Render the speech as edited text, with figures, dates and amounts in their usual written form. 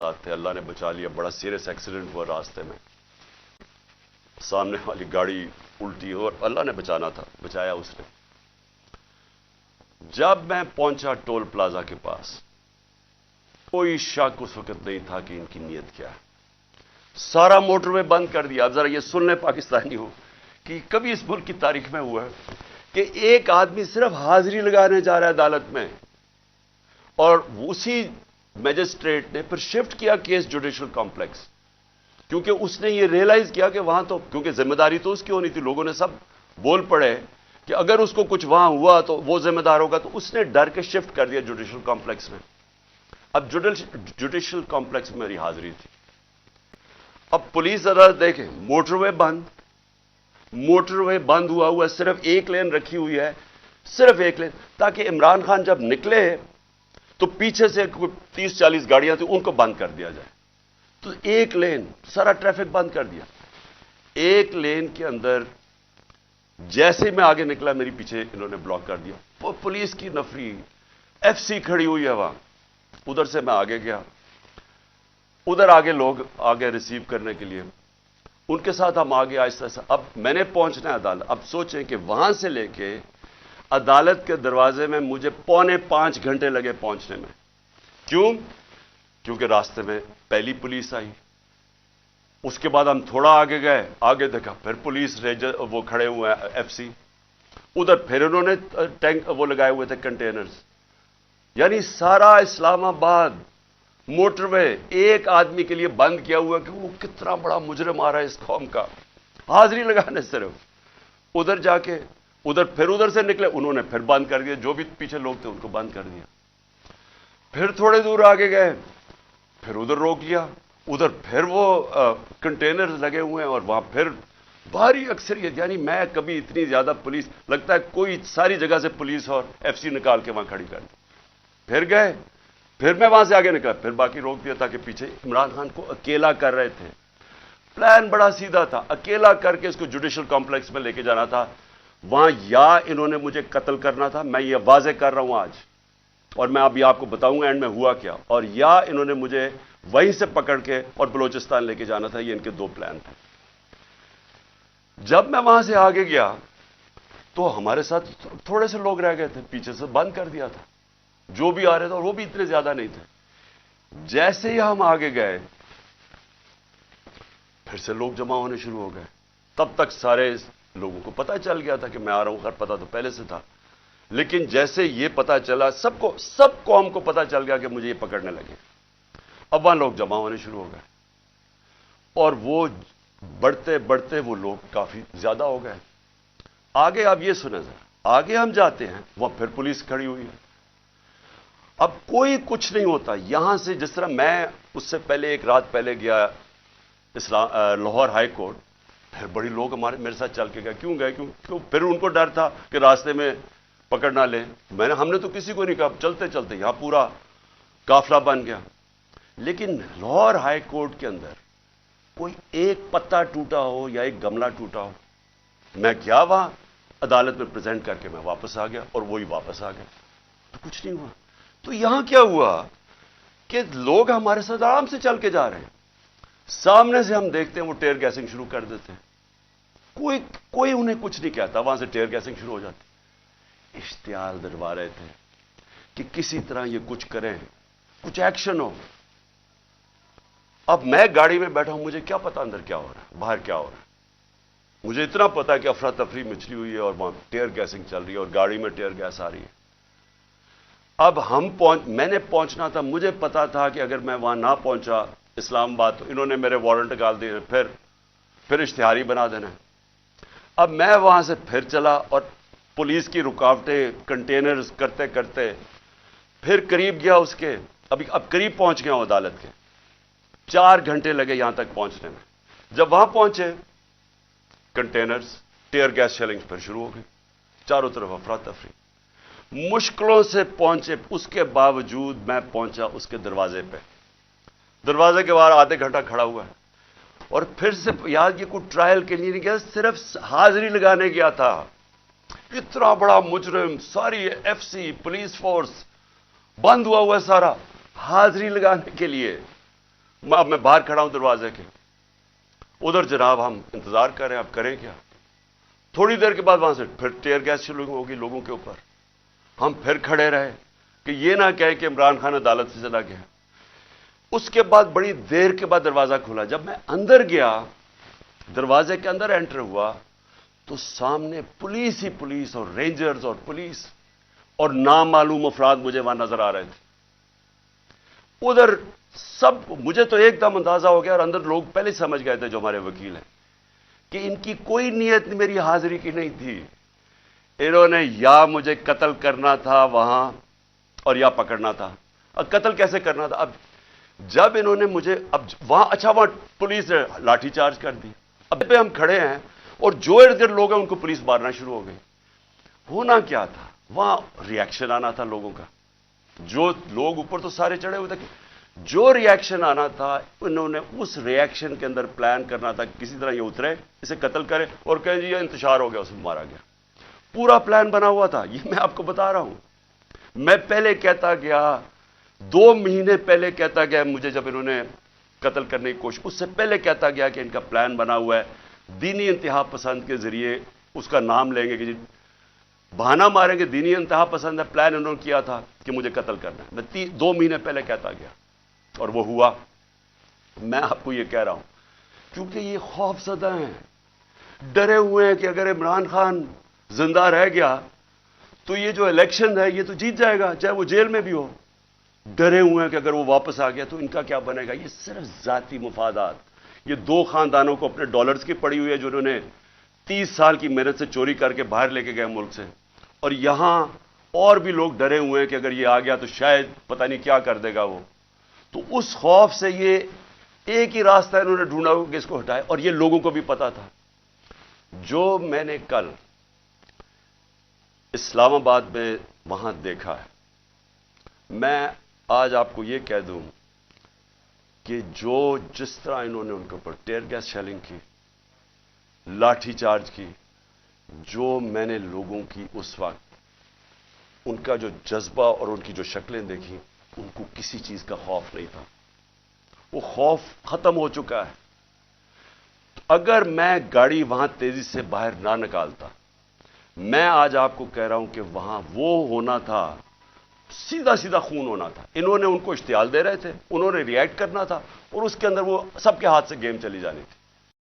تھے, اللہ نے بچا لیا. بڑا سیریس ایکسیڈنٹ ہوا راستے میں, سامنے والی گاڑی الٹی اور اللہ نے بچانا تھا, بچایا اس نے. جب میں پہنچا ٹول پلازا کے پاس, کوئی شک اس وقت نہیں تھا کہ ان کی نیت کیا ہے. سارا موٹر وے بند کر دیا. اب ذرا یہ سن لیں پاکستانی ہو کہ کبھی اس ملک کی تاریخ میں ہوا ہے کہ ایک آدمی صرف حاضری لگانے جا رہا ہے عدالت میں, اور اسی میجسٹریٹ نے پھر شفٹ کیا کیس جوڈیشل کمپلیکس, کیونکہ اس نے یہ ریئلائز کیا کہ وہاں تو کیونکہ ذمہ داری تو اس کی ہونی تھی. لوگوں نے سب بول پڑے کہ اگر اس کو کچھ وہاں ہوا تو وہ ذمہ دار ہوگا, تو اس نے ڈر کے شفٹ کر دیا جوڈیشل کمپلیکس میں. اب جوڈیشل کمپلیکس میں میری حاضری تھی. اب پولیس عدالت دیکھیں, موٹر وے بند, موٹر وے بند ہوا صرف ایک لین رکھی ہوئی ہے, صرف ایک لین, تاکہ عمران خان جب نکلے تو پیچھے سے 30-40 گاڑیاں تھیں ان کو بند کر دیا جائے. تو ایک لین, سارا ٹریفک بند کر دیا. ایک لین کے اندر جیسے میں آگے نکلا میری پیچھے انہوں نے بلاک کر دیا. پولیس کی نفری, ایف سی کھڑی ہوئی ہے وہاں. ادھر سے میں آگے گیا, ادھر آگے لوگ آگے ریسیو کرنے کے لیے, ان کے ساتھ ہم آگے آہستہ آہستہ. اب میں نے پہنچنا ہے عدالت. اب سوچیں کہ وہاں سے لے کے عدالت کے دروازے میں مجھے 4.25 گھنٹے لگے پہنچنے میں. کیوں؟ کیونکہ راستے میں پہلی پولیس آئی, اس کے بعد ہم تھوڑا آگے گئے, آگے دیکھا پھر پولیس ریجر وہ کھڑے ہوئے ہیں ایف سی, ادھر پھر انہوں نے ٹینک وہ لگائے ہوئے تھے کنٹینرز. یعنی سارا اسلام آباد موٹر وے ایک آدمی کے لیے بند کیا ہوا کہ وہ کتنا بڑا مجرم آ رہا ہے اس قوم کا, حاضری لگانے صرف. ادھر جا کے پھر ادھر سے نکلے, انہوں نے پھر بند کر دیا, جو بھی پیچھے لوگ تھے ان کو بند کر دیا. پھر تھوڑے دور آگے گئے, پھر ادھر روک لیا, ادھر پھر وہ کنٹینرز لگے ہوئے ہیں اور وہاں پھر بھاری اکثریت. یعنی میں کبھی اتنی زیادہ پولیس, لگتا ہے کوئی ساری جگہ سے پولیس اور ایف سی نکال کے وہاں کھڑی کر دی. پھر گئے, پھر میں وہاں سے آگے نکلا, پھر باقی روک دیا تاکہ پیچھے عمران خان کو اکیلا کر رہے تھے. پلان بڑا سیدھا تھا, اکیلا کر کے اس کو جوڈیشل کمپلیکس میں لے کے جانا تھا. وہاں یا انہوں نے مجھے قتل کرنا تھا, میں یہ واضح کر رہا ہوں آج, اور میں ابھی آپ کو بتاؤں گا اینڈ میں ہوا کیا, اور یا انہوں نے مجھے وہیں سے پکڑ کے اور بلوچستان لے کے جانا تھا. یہ ان کے دو پلان تھے. جب میں وہاں سے آگے گیا تو ہمارے ساتھ تھوڑے سے لوگ رہ گئے تھے, پیچھے سے بند کر دیا تھا جو بھی آ رہے تھے, اور وہ بھی اتنے زیادہ نہیں تھے. جیسے ہی ہم آگے گئے پھر سے لوگ جمع ہونے شروع ہو گئے. تب تک سارے لوگوں کو پتہ چل گیا تھا کہ میں آ رہا ہوں, خیر پتہ تو پہلے سے تھا, لیکن جیسے یہ پتہ چلا سب قوم کو پتہ چل گیا کہ مجھے یہ پکڑنے لگے. اب وہاں لوگ جمع ہونے شروع ہو گئے, اور وہ بڑھتے بڑھتے وہ لوگ کافی زیادہ ہو گئے. آگے آپ یہ سنیں ذرا, آگے ہم جاتے ہیں وہاں پھر پولیس کھڑی ہوئی ہے. اب کوئی کچھ نہیں ہوتا. یہاں سے جس طرح میں اس سے پہلے ایک رات پہلے گیا لاہور ہائی کورٹ, پھر بڑی لوگ میرے ساتھ چل کے گئے. کیوں گئے؟ کیوں پھر ان کو ڈر تھا کہ راستے میں پکڑ نہ لیں. ہم نے تو کسی کو نہیں کہا, چلتے چلتے یہاں پورا قافلہ بن گیا. لیکن لاہور ہائی کورٹ کے اندر کوئی ایک پتا ٹوٹا ہو یا ایک گملہ ٹوٹا ہو. میں گیا وہاں عدالت میں پریزنٹ کر کے میں واپس آ گیا, اور وہی واپس آ گئے, تو کچھ نہیں ہوا. تو یہاں کیا ہوا کہ لوگ ہمارے ساتھ آرام سے چل کے جا رہے ہیں, سامنے سے ہم دیکھتے ہیں وہ ٹیئر گیسنگ شروع کر دیتے ہیں. کوئی انہیں کچھ نہیں کہتا, وہاں سے ٹیئر گیسنگ شروع ہو جاتی. اشتعال دلوا رہے تھے کہ کسی طرح یہ کچھ کریں, کچھ ایکشن ہو. اب میں گاڑی میں بیٹھا ہوں, مجھے کیا پتا اندر کیا ہو رہا ہے, باہر کیا ہو رہا ہے. مجھے اتنا پتا کہ افراتفری مچلی ہوئی ہے اور وہاں ٹیئر گیسنگ چل رہی ہے اور گاڑی میں ٹیئر گیس آ رہی ہے. اب میں نے پہنچنا تھا, مجھے پتا تھا کہ اگر میں وہاں نہ پہنچا اسلام آباد تو انہوں نے میرے وارنٹ نکال دیے, پھر اشتہاری بنا دینا. اب میں وہاں سے پھر چلا, اور پولیس کی رکاوٹیں کنٹینرز کرتے کرتے پھر قریب گیا اس کے, اب قریب پہنچ گیا ہوں عدالت کے. 4 گھنٹے لگے یہاں تک پہنچنے میں. جب وہاں پہنچے کنٹینرز ٹیئر گیس شیلنگ پھر شروع ہو گئی, چاروں طرف افراتفری. مشکلوں سے پہنچے, اس کے باوجود میں پہنچا اس کے دروازے پہ. دروازے کے باہر آدھے گھنٹہ کھڑا ہوا ہے, اور پھر سے یاد یہ کوئی ٹرائل کے لیے نہیں گیا, صرف حاضری لگانے گیا تھا. اتنا بڑا مجرم, ساری ایف سی پولیس فورس بند ہوا ہے سارا, حاضری لگانے کے لیے. اب میں باہر کھڑا ہوں دروازے کے، ادھر جناب ہم انتظار کر رہے ہیں، اب کریں کیا؟ تھوڑی دیر کے بعد وہاں سے پھر ٹیئر گیس شروع ہوگی لوگوں کے اوپر. ہم پھر کھڑے رہے کہ یہ نہ کہے کہ عمران خان عدالت سے چلا گیا. اس کے بعد بڑی دیر کے بعد دروازہ کھلا. جب میں اندر گیا، دروازے کے اندر انٹر ہوا، تو سامنے پولیس ہی پولیس اور رینجرز اور پولیس اور نامعلوم افراد مجھے وہاں نظر آ رہے تھے. ادھر سب، مجھے تو ایک دم اندازہ ہو گیا، اور اندر لوگ پہلے سمجھ گئے تھے جو ہمارے وکیل ہیں کہ ان کی کوئی نیت میری حاضری کی نہیں تھی. انہوں نے یا مجھے قتل کرنا تھا وہاں اور یا پکڑنا تھا. اب قتل کیسے کرنا تھا؟ اب جب انہوں نے مجھے وہاں، اچھا وہاں پولیس نے لاٹھی چارج کر دی. اب پہ ہم کھڑے ہیں اور جو ارد گرد لوگ ہیں ان کو پولیس مارنا شروع ہو گئی. ہونا کیا تھا؟ وہاں ری ایکشن آنا تھا لوگوں کا. جو لوگ اوپر تو سارے چڑھے ہوئے تھے، جو ری ایکشن آنا تھا انہوں نے اس ری ایکشن کے اندر پلان کرنا تھا کسی طرح یہ اترے، اسے قتل کرے اور کہیں جی یہ انتشار ہو گیا، اس میں مارا گیا. پورا پلان بنا ہوا تھا. یہ میں آپ کو بتا رہا ہوں. میں پہلے کہتا گیا، 2 مہینے پہلے کہتا گیا مجھے، جب انہوں نے قتل کرنے کی کوشش، اس سے پہلے کہتا گیا کہ ان کا پلان بنا ہوا ہے، دینی انتہا پسند کے ذریعے اس کا نام لیں گے کہ جی بہانہ ماریں گے، دینی انتہا پسند ہے، پلان انہوں نے کیا تھا کہ مجھے قتل کرنا ہے. میں 2 مہینے پہلے کہتا گیا اور وہ ہوا. میں آپ کو یہ کہہ رہا ہوں کیونکہ یہ خوف زدہ ہیں، ڈرے ہوئے ہیں کہ اگر عمران خان زندہ رہ گیا تو یہ جو الیکشن ہے یہ تو جیت جائے گا چاہے وہ جیل میں بھی ہو. ڈرے ہوئے ہیں کہ اگر وہ واپس آ گیا تو ان کا کیا بنے گا. یہ صرف ذاتی مفادات. یہ 2 خاندانوں کو اپنے ڈالرز کی پڑی ہوئی ہے جو انہوں نے 30 سال کی محنت سے چوری کر کے باہر لے کے گئے ملک سے. اور یہاں اور بھی لوگ ڈرے ہوئے ہیں کہ اگر یہ آ گیا تو شاید پتہ نہیں کیا کر دے گا وہ. تو اس خوف سے یہ ایک ہی راستہ انہوں نے ڈھونڈا کہ اس کو ہٹائے. اور یہ لوگوں کو بھی پتا تھا. جو میں نے کل اسلام آباد میں وہاں دیکھا ہے، میں آج آپ کو یہ کہہ دوں کہ جس طرح انہوں نے ان کے اوپر ٹیئر گیس شیلنگ کی، لاٹھی چارج کی، جو میں نے لوگوں کی اس وقت ان کا جو جذبہ اور ان کی جو شکلیں دیکھی، ان کو کسی چیز کا خوف نہیں تھا. وہ خوف ختم ہو چکا ہے. اگر میں گاڑی وہاں تیزی سے باہر نہ نکالتا، میں آج آپ کو کہہ رہا ہوں کہ وہاں وہ ہونا تھا، سیدھا سیدھا خون ہونا تھا. انہوں نے ان کو اشتعال دے رہے تھے، انہوں نے ری ایکٹ کرنا تھا، اور اس کے اندر وہ سب کے ہاتھ سے گیم چلی جانی تھی.